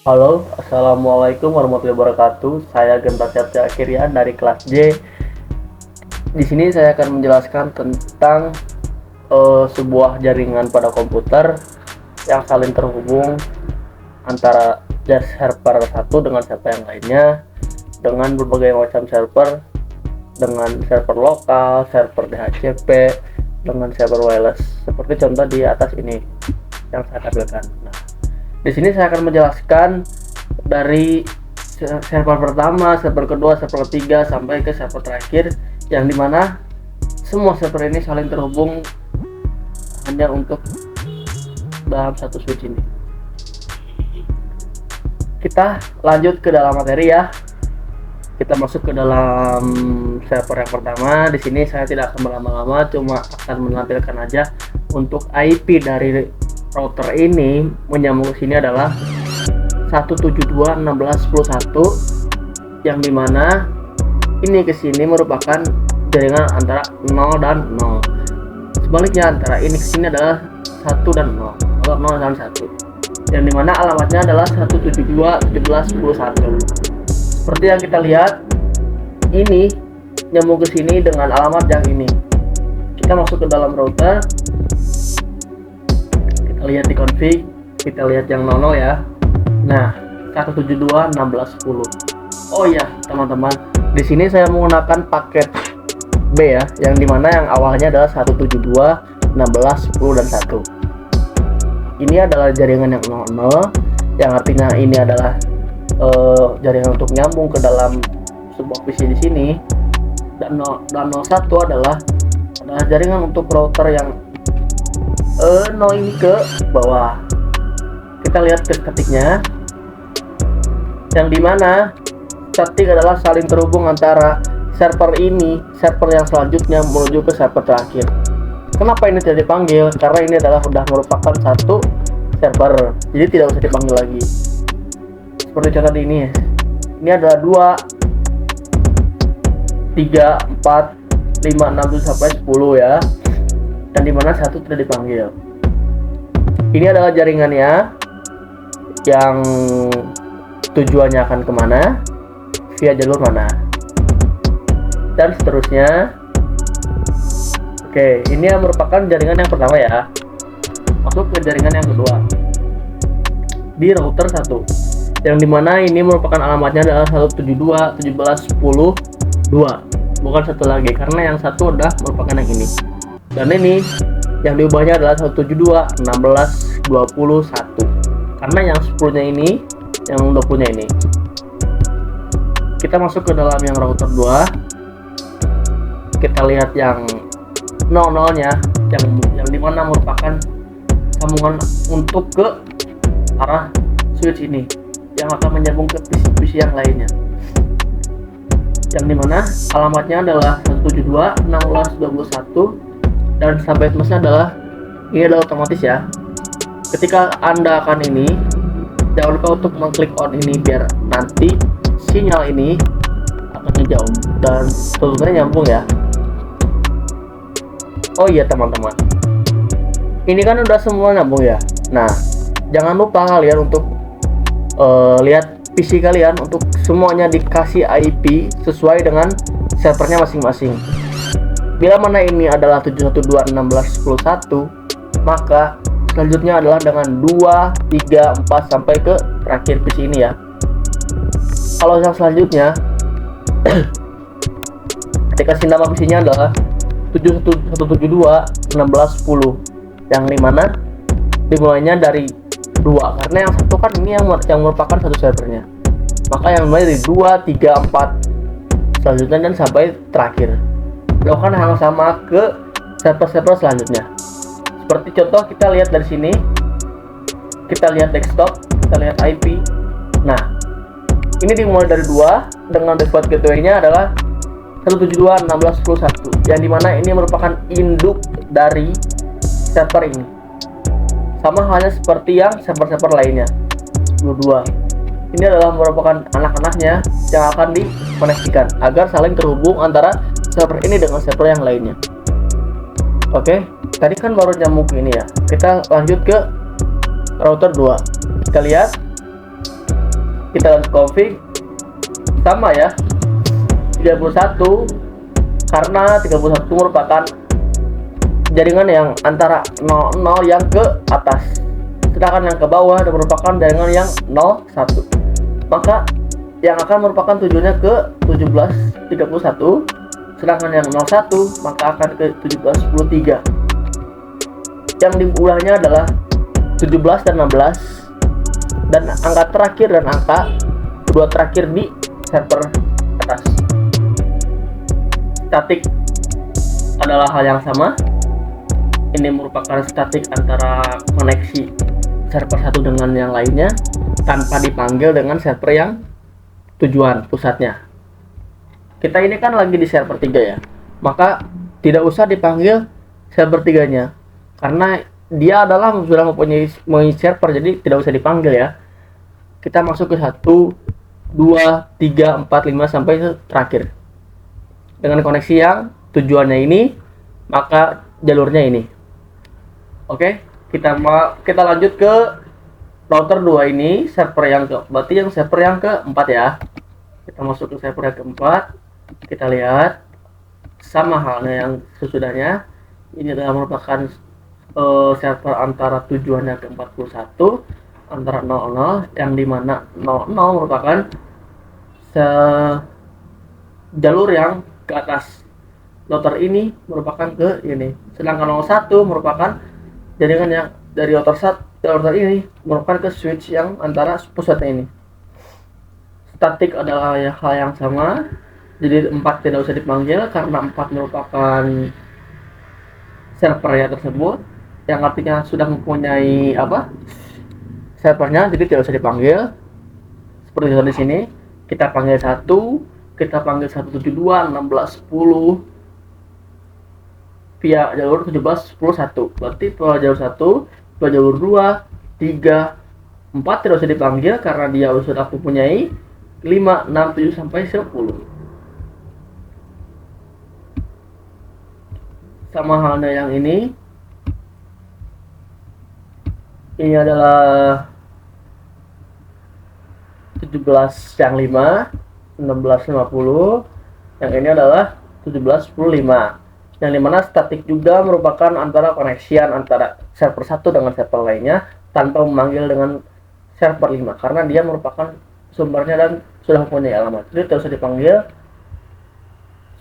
Halo, assalamualaikum warahmatullahi wabarakatuh. Saya Genta Septia Akhirian dari kelas J. Di sini saya akan menjelaskan tentang sebuah jaringan pada komputer yang saling terhubung antara server satu dengan server yang lainnya dengan berbagai macam server, dengan server lokal, server DHCP, dengan server wireless seperti contoh di atas ini yang saya tampilkan. Nah, di sini saya akan menjelaskan dari server pertama, server kedua, server ketiga sampai ke server terakhir, yang dimana semua server ini saling terhubung hanya untuk dalam satu switch ini. Kita lanjut ke dalam materi ya. Kita masuk ke dalam server yang pertama. Di sini saya tidak akan berlama-lama, cuma akan menampilkan aja untuk IP dari router ini menyambung ke sini adalah 172.16.10.1, yang dimana ini ke sini merupakan jaringan antara 0 dan 0. Sebaliknya antara ini ke sini adalah 1 dan 0 atau 0 dan 1, yang dimana alamatnya adalah 172.17.10.1. Seperti yang kita lihat, ini nyambung ke sini dengan alamat yang ini. Kita masuk ke dalam router, kita lihat di config, kita lihat yang 00 ya. Nah, 172.16.10. Oh iya, teman-teman, di sini saya menggunakan paket B ya, yang dimana yang awalnya adalah 172.16.10 dan 1. Ini adalah jaringan yang 00, yang artinya ini adalah jaringan untuk nyambung ke dalam sebuah PC di sini, dan 01 adalah jaringan untuk router yang 0 ini ke bawah. Kita lihat ketiknya, yang dimana statik adalah saling terhubung antara server ini, server yang selanjutnya menuju ke server terakhir. Kenapa ini tidak dipanggil? Karena ini adalah sudah merupakan satu server, jadi tidak usah dipanggil lagi. Seperti contoh di ini adalah 2, 3, 4, 5, 6, 7 sampai 10 ya, dan dimana satu tidak dipanggil. Ini adalah jaringannya yang tujuannya akan kemana, via jalur mana, dan seterusnya. Oke, ini yang merupakan jaringan yang pertama ya. Masuk ke jaringan yang kedua di router 1, yang dimana ini merupakan alamatnya adalah 172.17.10.2, bukan satu lagi, karena yang satu udah merupakan yang ini, dan ini yang diubahnya adalah 172.16.20.1, karena yang 10-nya ini, yang 20-nya ini. Kita masuk ke dalam yang router 2, kita lihat yang 00-nya, yang dimana merupakan sambungan untuk ke arah switch ini, yang akan menyambung ke PC yang lainnya, yang dimana alamatnya adalah 172.16.21, dan sampai temasnya adalah ini adalah otomatis ya. Ketika Anda akan ini, jangan lupa untuk mengklik on ini biar nanti sinyal ini akan hijau dan tentunya nyambung ya. Oh iya teman-teman, ini kan udah semua nyambung ya. Nah, jangan lupa kalian untuk lihat PC kalian untuk semuanya dikasih IP sesuai dengan servernya masing-masing. Bila mana ini adalah 712.16.10.1, maka selanjutnya adalah dengan 2, 3, 4 sampai ke terakhir PC ini ya. Kalau yang selanjutnya dikasih nama PC-nya adalah 172.16.10, yang dimana dimulainya dari 2, karena yang satu kan ini yang merupakan satu servernya, maka yang mulai dari 2, 3, 4 selanjutnya dan sampai terakhir. Lakukan hal yang sama ke server-server selanjutnya. Seperti contoh kita lihat dari sini, kita lihat desktop, kita lihat IP. Nah, ini dimulai dari 2 dengan default gateway-nya adalah 172.16.10.1, yang dimana ini merupakan induk dari server ini. Sama halnya seperti yang server-server lainnya. 22. Ini adalah merupakan anak-anaknya yang akan dikoneksikan agar saling terhubung antara server ini dengan server yang lainnya. Oke, tadi kan baru nyambung ini ya. Kita lanjut ke router 2. Kita lihat kita lanjut config, sama ya, 31, karena 31 merupakan jaringan yang antara 00 yang ke atas, sedangkan yang ke bawah merupakan jaringan yang 01. Maka yang akan merupakan tujuannya ke 1731, sedangkan yang 01 maka akan ke 1713. Yang diulahnya adalah 17 dan 16, dan angka terakhir dan angka kedua terakhir di server atas. Statik adalah hal yang sama. Ini merupakan statik antara koneksi server satu dengan yang lainnya tanpa dipanggil dengan server yang tujuan pusatnya. Kita ini kan lagi di server 3 ya, maka tidak usah dipanggil server 3-nya karena dia adalah sudah mempunyai server, jadi tidak usah dipanggil ya. Kita masuk ke 1, 2, 3, 4, 5 sampai terakhir. Dengan koneksi yang tujuannya ini, maka jalurnya ini. Oke, kita lanjut ke router 2 ini, server yang berarti yang server yang keempat ya. Kita masuk ke server yang keempat, kita lihat sama halnya yang sesudahnya. Ini adalah merupakan server antara tujuannya ke 41 antara 00, yang dimana 00 merupakan jalur yang ke atas. Router ini merupakan ke ini, sedangkan 01 merupakan jaringan yang dari router ini merupakan ke switch yang antara pusatnya ini. Statik adalah hal yang sama, jadi 4 tidak usah dipanggil karena 4 merupakan server ya tersebut, yang artinya sudah mempunyai servernya, jadi tidak usah dipanggil. Seperti di sini kita panggil 1, kita panggil 172, 16, 10 via jalur 17, 10, 1. Berarti via jalur 1, via jalur 2, 3, 4 tidak usah dipanggil karena dia sudah mempunyai 5, 6, 7 sampai 10. Sama halnya yang ini. Ini adalah 17 yang 5, 16, 50. Yang ini adalah 17, 10, 5. Yang dimana statik juga merupakan antara koneksian antara server 1 dengan server lainnya tanpa memanggil dengan server 5 karena dia merupakan sumbernya dan sudah mempunyai alamat. Jadi tidak usah dipanggil.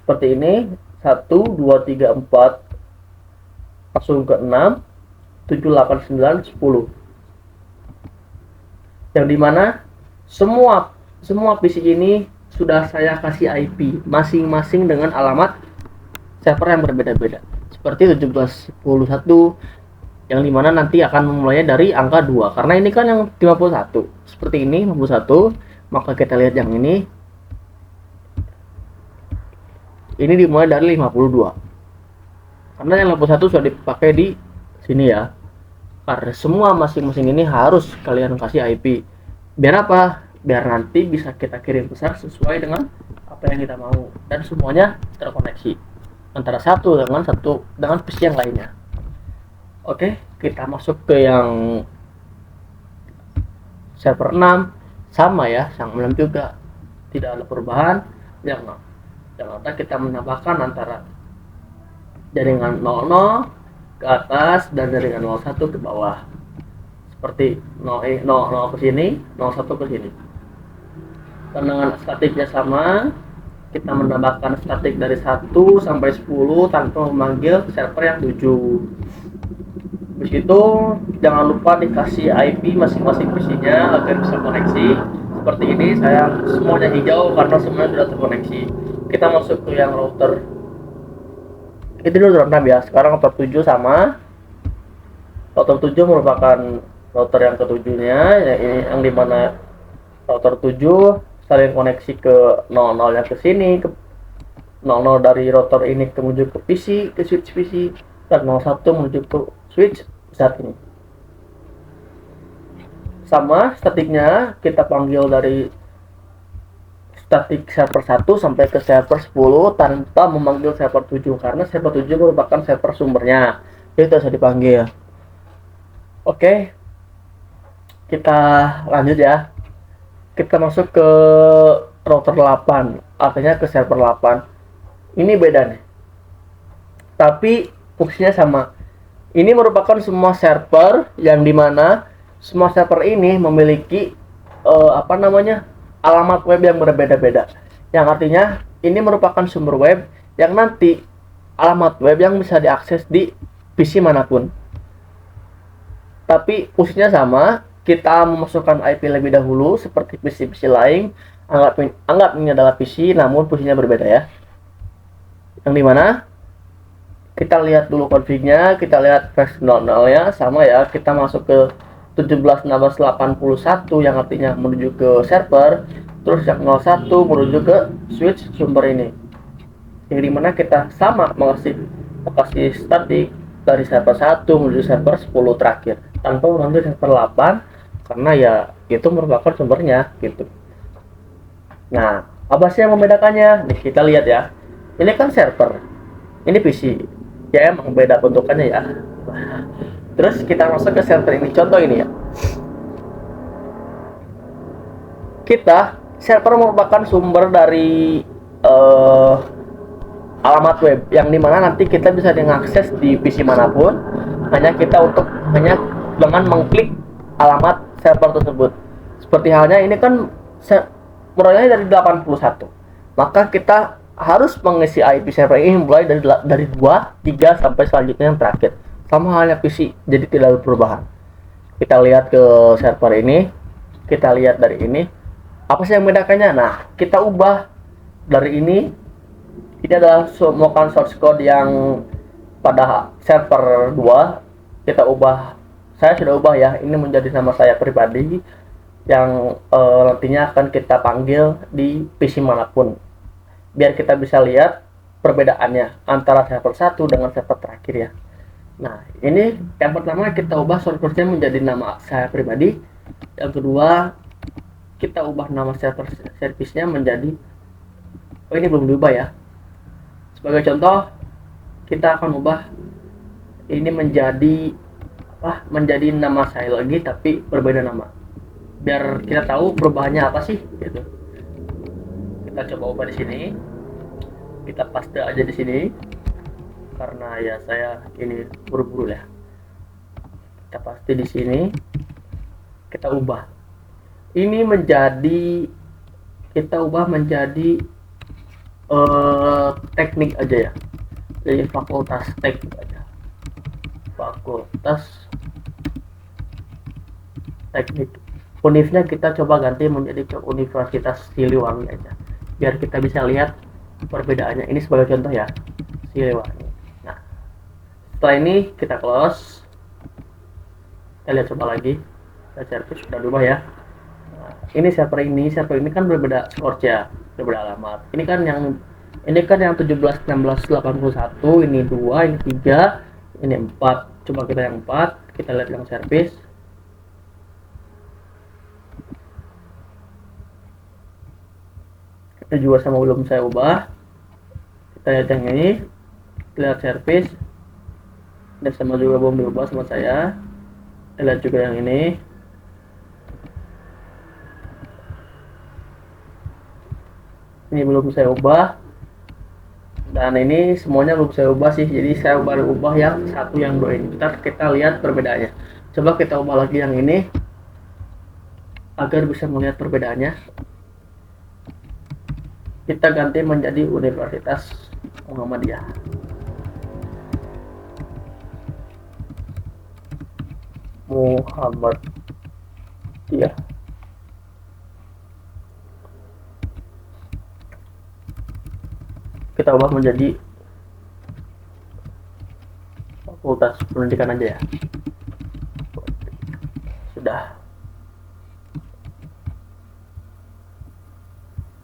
Seperti ini, 1, 2, 3, 4 langsung ke 6, 7, 8, 9, 10. Yang dimana semua PC ini sudah saya kasih IP masing-masing dengan alamat server yang berbeda-beda. Seperti 17.10.1 yang dimana nanti akan memulainya dari angka 2 karena ini kan yang 51. Seperti ini 51, maka kita lihat yang ini dimulai dari 52 karena yang 51 sudah dipakai di sini ya. Karena semua masing-masing ini harus kalian kasih IP. Biar apa? Biar nanti bisa kita kirim pesan sesuai dengan apa yang kita mau dan semuanya terkoneksi antara satu dengan PC yang lainnya. Oke, kita masuk ke yang server 6. Sama ya, yang 6 juga tidak ada perubahan. Yang ada kita menambahkan antara jaringan 00 ke atas dan jaringan 01 ke bawah. Seperti 0 ke sini, 01 ke sini. Dan dengan statiknya sama, kita menambahkan statik dari 1 sampai 10 tanpa memanggil server yang 7. Habis itu jangan lupa dikasih IP masing-masing PC-nya agar bisa koneksi. Seperti ini, saya semuanya hijau karena semuanya sudah terkoneksi. Kita masuk ke yang router. Itu dulu router 6 ya. Sekarang router 7 sama. Router 7 merupakan router yang ketujuhnya, yang dimana router 7 saling koneksi ke 00 yang ke sini, ke 00 dari router ini menuju ke PC, ke switch PC, dan 01 menuju ke switch saat ini. Sama statiknya kita panggil dari statik server 1 sampai ke server 10 tanpa memanggil server 7 karena server 7 merupakan server sumbernya, jadi tidak usah dipanggil. Oke, kita lanjut ya. kita masuk ke router 8, artinya ke server 8. Ini beda nih, tapi fungsinya sama. Ini merupakan semua server yang dimana semua server ini memiliki alamat web yang berbeda-beda. Yang artinya ini merupakan sumber web yang nanti alamat web yang bisa diakses di PC manapun. Tapi fungsinya sama, kita memasukkan IP lebih dahulu seperti PC-PC lain. Anggap ini adalah PC, namun fungsinya berbeda ya. Yang dimana kita lihat dulu config-nya, kita lihat versi 00-nya sama ya. Kita masuk ke 17.16.81 yang artinya menuju ke server, terus yang 01 menuju ke switch sumber ini. Yang dimana kita sama mengasih lokasi statik dari server 1 menuju server 10 terakhir tanpa mengambil server 8 karena ya itu merupakan sumbernya gitu. Nah, apa sih yang membedakannya? Nih kita lihat ya. Ini kan server, ini PC. Ya emang beda bentukannya ya. Terus kita masuk ke server ini. Contoh ini ya. Server merupakan sumber dari alamat web yang dimana nanti kita bisa mengakses di PC manapun. Hanya dengan mengklik alamat server tersebut. Seperti halnya ini kan mulainya dari 81. Maka kita harus mengisi IP server ini mulai dari 2, 3 sampai selanjutnya yang terakhir. Sama halnya PC, jadi tidak ada perubahan. Kita lihat ke server ini, kita lihat dari ini. Apa sih yang membedakannya? Nah, kita ubah dari ini. Ini adalah merupakan source code yang pada server 2. Kita ubah, saya sudah ubah ya, ini menjadi nama saya pribadi yang nantinya akan kita panggil di PC manapun. Biar kita bisa lihat perbedaannya antara server 1 dengan server terakhir ya. Nah, ini yang pertama kita ubah servernya menjadi nama saya pribadi. Yang kedua, kita ubah nama server servisnya menjadi ini belum diubah ya. Sebagai contoh, kita akan ubah ini menjadi nama saya lagi tapi berbeda nama. Biar kita tahu perubahannya apa sih gitu. Kita coba ubah di sini, kita paste aja di sini karena ya saya ini buru-buru ya. Kita paste di sini, kita ubah ini kita ubah menjadi teknik aja ya, jadi fakultas teknik aja, fakultas teknik. Univnya kita coba ganti menjadi ke Universitas Siliwangi aja, biar kita bisa lihat perbedaannya. Ini sebagai contoh ya, Siliwangi. Nah, setelah ini kita close, kita lihat coba lagi, server sudah berubah ya. Nah, ini server ini kan berbeda source ya, berbeda alamat. Ini kan yang 17.16.81, ini 2, ini 3, ini 4. Coba kita yang 4, kita lihat yang service. Itu juga sama belum saya ubah. Kita lihat yang ini, kita lihat service, dan sama juga belum diubah sama saya. Kita lihat juga yang ini. Ini belum saya ubah, dan ini semuanya belum saya ubah sih. Jadi saya baru ubah yang 1, yang 2 ini. Kita lihat perbedaannya. Coba kita ubah lagi yang ini agar bisa melihat perbedaannya. Kita ganti menjadi Universitas Muhammadiyah. Muhammadiyah. Kita ubah menjadi Fakultas Pendidikan aja ya. Sudah.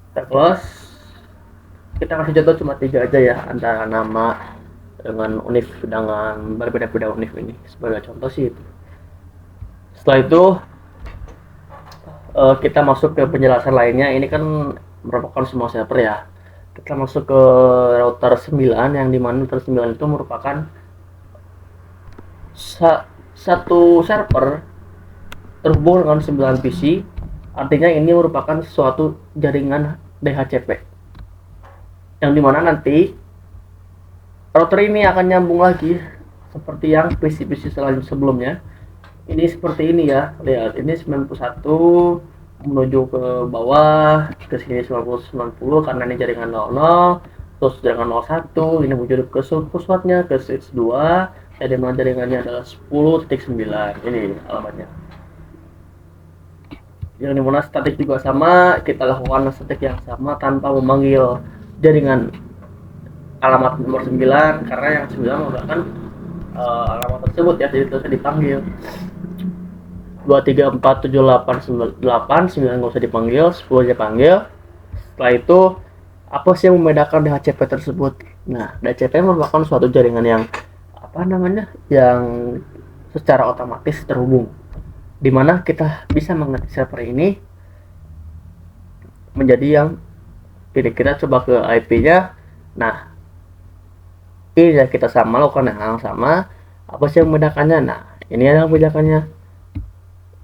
Kita close. Kita kasih contoh cuma 3 aja ya, antara nama dengan univ, dengan berbeda-beda univ ini sebagai contoh sih itu. Setelah itu kita masuk ke penjelasan lainnya. Ini kan merupakan semua server ya. Kita masuk ke router 9, yang dimana router 9 itu merupakan satu server terhubung dengan 9 PC Artinya ini merupakan suatu jaringan DHCP yang dimana nanti router ini akan nyambung lagi seperti yang PC-PC sebelumnya. Ini seperti ini ya, lihat ini 91 menuju ke bawah, ke sini 90 karena ini jaringan 00, terus jaringan 01 ini menuju ke pusatnya ke switch 2, jadi jaringannya adalah 10.9. ini alamatnya. Yang dimana statik juga sama, kita lakukan statik yang sama tanpa memanggil jaringan alamat nomor 9 karena yang 9 merupakan alamat tersebut ya, jadi terus dipanggil 2, 3, 4, 7, 8, 9 nggak usah dipanggil, 10 aja panggil. Setelah itu apa sih yang membedakan DHCP tersebut? Nah, DHCP merupakan suatu jaringan yang yang secara otomatis terhubung, dimana kita bisa mengetik server ini menjadi yang ini. Kita coba ke IP-nya. Nah, ini ya kita sama lakukan yang sama. Apa sih yang membedakannya? Nah, ini adalah membedakannya.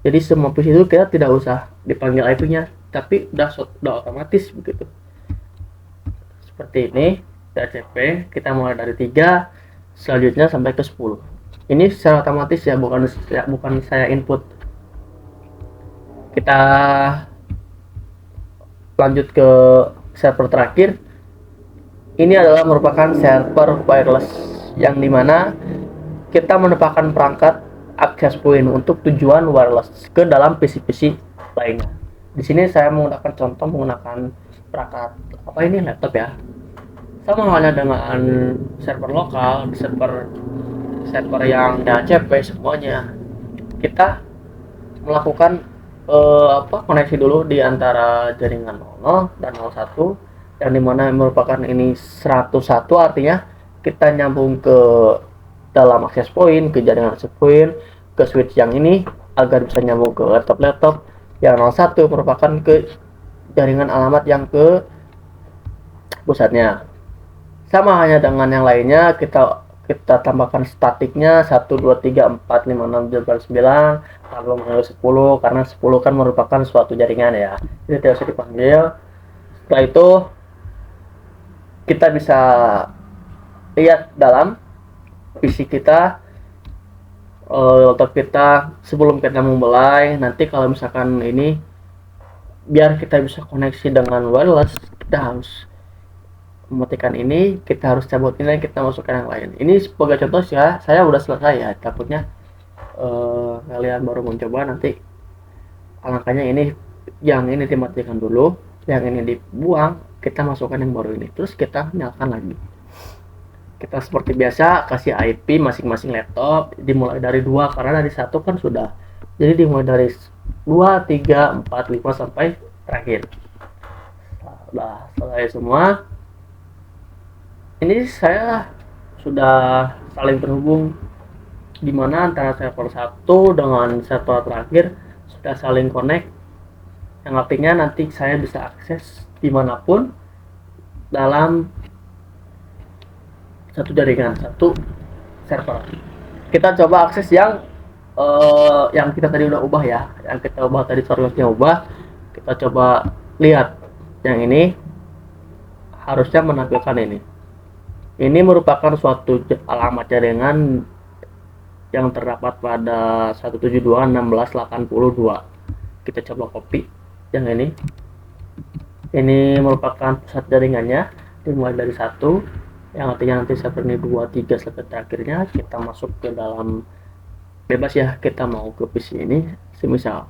Jadi semua PC itu kita tidak usah dipanggil IP-nya, tapi udah otomatis begitu. Seperti ini, DHCP kita mulai dari 3, selanjutnya sampai ke 10. Ini secara otomatis ya, bukan saya input. Kita lanjut ke server terakhir. Ini adalah merupakan server wireless yang dimana kita menempatkan perangkat access point untuk tujuan wireless ke dalam PC-PC lainnya. Di sini saya menggunakan perangkat laptop ya. Sama halnya dengan server lokal, server yang DHCP semuanya. Kita melakukan koneksi dulu di antara jaringan 00 dan 01 yang dimana merupakan ini 101, artinya kita nyambung ke dalam access point, ke jaringan access point, ke switch yang ini agar bisa nyambung ke laptop yang 01 merupakan ke jaringan alamat yang ke pusatnya. Sama hanya dengan yang lainnya, kita tambahkan statiknya 1, 2, 3, 4, 5, 6, 7, 9 lalu menuju 10 karena 10 kan merupakan suatu jaringan ya, ini tidak usah dipanggil. Setelah itu kita bisa lihat dalam PC kita, laptop kita sebelum kita memulai. Nanti kalau misalkan ini biar kita bisa koneksi dengan wireless, kita harus mematikan ini, kita harus cabut ini, kita masukkan yang lain. Ini sebagai contoh ya, saya udah selesai ya, takutnya kalian baru mencoba nanti alangkahnya ini yang ini dimatikan dulu, yang ini dibuang, kita masukkan yang baru ini, terus kita nyalakan lagi. Kita seperti biasa kasih IP masing-masing laptop, dimulai dari 2 karena dari 1 kan sudah, jadi dimulai dari 2, 3, 4, 5 sampai terakhir. Sudah selesai semua. Ini saya sudah saling terhubung, dimana antara server 1 dengan server terakhir sudah saling connect, yang artinya nanti saya bisa akses dimanapun dalam satu jaringan, satu server. Kita coba akses yang kita tadi udah ubah ya, yang kita ubah tadi shortcutnya ubah. Kita coba lihat yang ini, harusnya menampilkan ini. Ini merupakan suatu alamat jaringan yang terdapat pada 172.16.82. Kita coba copy yang ini. Ini merupakan pusat jaringannya, dimulai dari 1, yang artinya nanti server ini 2, 3 sampai terakhirnya. Kita masuk ke dalam, bebas ya, kita mau ke PC ini, semisal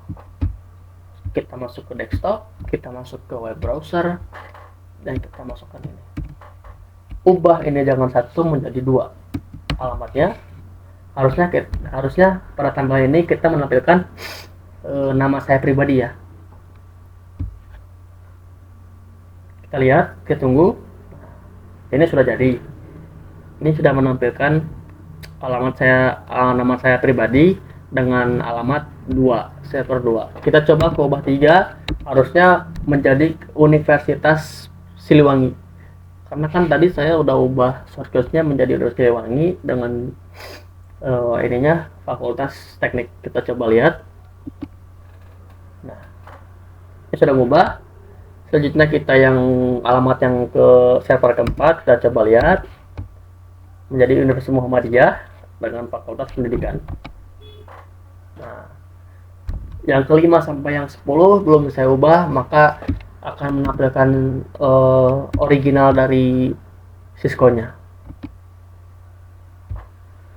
kita masuk ke desktop, kita masuk ke web browser, dan kita masukkan ini. Ubah ini jangan 1 menjadi 2 alamatnya. Harusnya pada tampilan ini kita menampilkan nama saya pribadi ya. Kita lihat, kita tunggu. Ini sudah jadi. Ini sudah menampilkan alamat saya, nama saya pribadi dengan alamat 2, server 2. Kita coba ke ubah 3, harusnya menjadi Universitas Siliwangi. Karena kan tadi saya udah ubah shortcutnya menjadi Universitas Siliwangi dengan ininya Fakultas Teknik. Kita coba lihat. Nah, Ya sudah ngubah. Selanjutnya kita yang alamat yang ke server keempat, kita coba lihat menjadi Universitas Muhammadiyah dengan Fakultas Pendidikan. Nah, yang kelima sampai yang 10 belum saya ubah, maka akan menampilkan original dari Cisco-nya.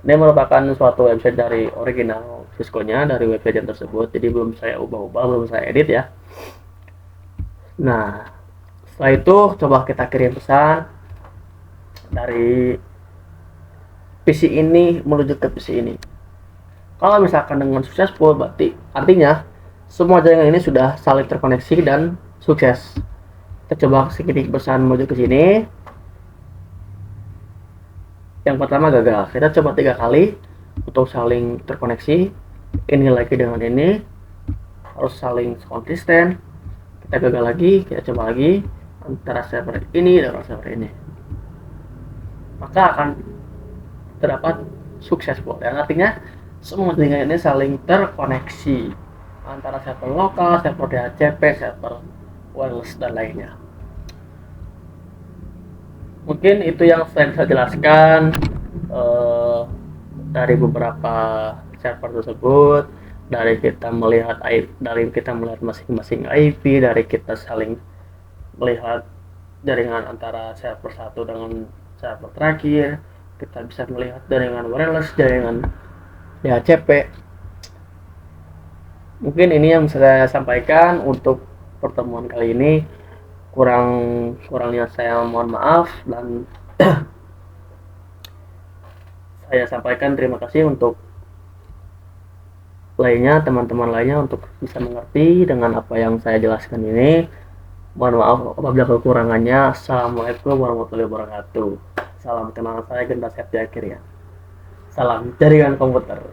Ini merupakan suatu website dari original Cisco-nya dari web agent tersebut, jadi belum saya ubah-ubah, belum saya edit ya. Nah, setelah itu coba kita kirim pesan dari PC ini menuju ke PC ini. Kalau misalkan dengan successful, berarti artinya semua jaringan ini sudah saling terkoneksi dan sukses. Kita coba kirim pesan menuju ke sini. Yang pertama gagal. Kita coba 3 kali untuk saling terkoneksi. Ini lagi dengan ini harus saling konsisten. Kita gagal lagi, kita coba lagi antara server ini dan server ini. Maka akan terdapat successful. Yang artinya semua jaringan ini saling terkoneksi antara server lokal, server DHCP, server wireless dan lainnya. Mungkin itu yang saya bisa jelaskan dari beberapa server tersebut, dari kita melihat masing-masing IP, dari kita saling melihat jaringan antara server satu dengan server terakhir, kita bisa melihat jaringan wireless, jaringan DHCP. Mungkin ini yang saya sampaikan untuk pertemuan kali ini. Kurangnya saya mohon maaf, dan saya sampaikan terima kasih untuk teman-teman lainnya untuk bisa mengerti dengan apa yang saya jelaskan ini. Mohon maaf apabila kekurangannya. Assalamualaikum warahmatullahi wabarakatuh. Salam kenal, saya Genta Septi Akhir ya. Salam jaringan komputer.